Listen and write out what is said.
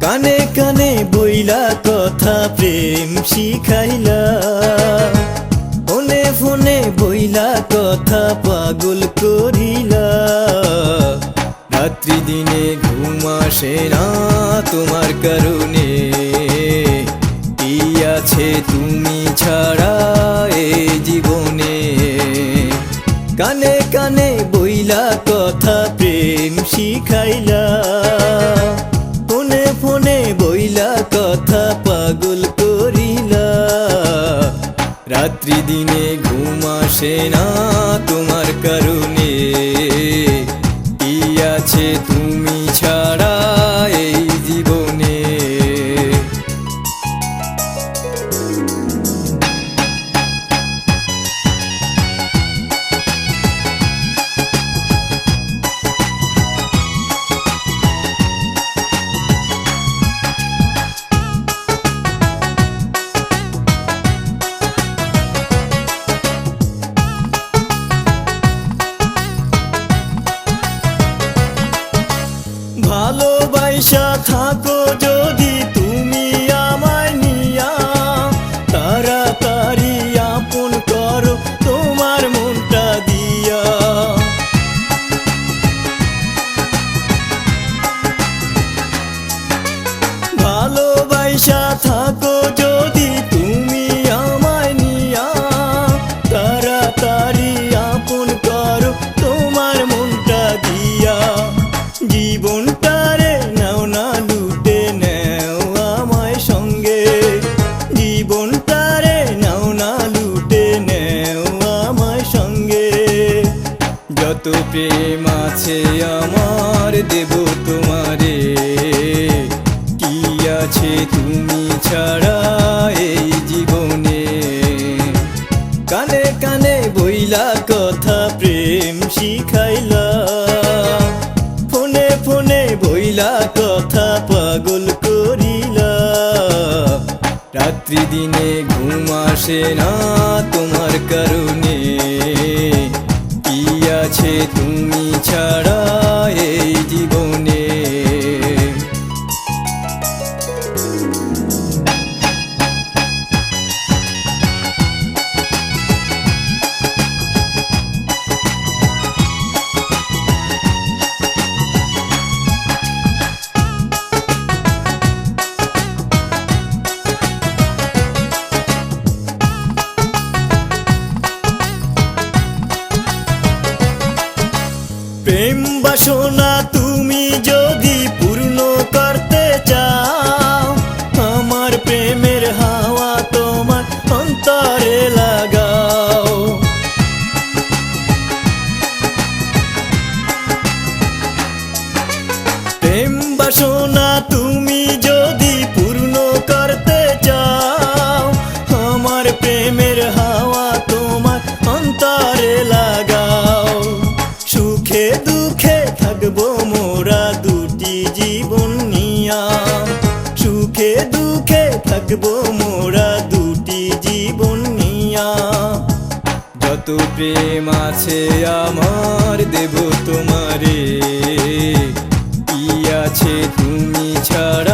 কানে কানে বইলা কথা প্রেম শিখাইলা, ফোনে ফোনে বইলা কথা পাগল করিলা। রাত্রি দিনে ঘুম আসে না তোমার কারণে, কি আছে তুমি ছাড়া এই জীবনে। কানে কানে বইলা কথা প্রেম শিখাইলা, ফোনে ফোনে বইলা কথা পাগল করিলা। রাত্রি দিনে ঘুম আসে না তোমার কারণে, কি আছে তুমি ছাড়া এই জীবনে। ভালোবাসা থাকো যদি তুমি আমায় নিয়া, তাড়াতাড়ি আপন করো তোমার মনটা দিয়া। ভালোবাসা থাকো যদি তুমি আমায় নিয়া, তাড়াতাড়ি আপন করো তোমার মনটা দিয়া। জীবনটারে নাও না লুটে নেও আমায় সঙ্গে, জীবনটারে নাও না লুটে নেও আমায় সঙ্গে। যত প্রেম আছে আমার দেব তোমারে, কি আছে তুমি ছাড়া এই জীবনে। কানে কানে বইলা কথা প্রেম শিখাইলা, ফোনে ফোনে বইলা কথা পাগল করিলা। রাত্রি দিনে ঘুম আসে না তোমার কারণে, কি আছে তুমি ছাড়া এই জীবনে। প্রেম বাসনা তুমি যদি পূর্ণ করতে চাও, আমার প্রেমের হাওয়া তোমার অন্তরে লাগাও। প্রেম বাসনা তুমি যদি পূর্ণ করতে চাও, আমার প্রেমের হাওয়া তোমার অন্তরে লাগাও। সুখে দুঃখে থাকবো মোরা দুটি জীবন নিয়া, সুখে দুঃখে থাকবো মোরা দুটি জীবন নিয়া। যত প্রেম আছে আমার দেব তোমারে, কি আছে তুমি ছাড়া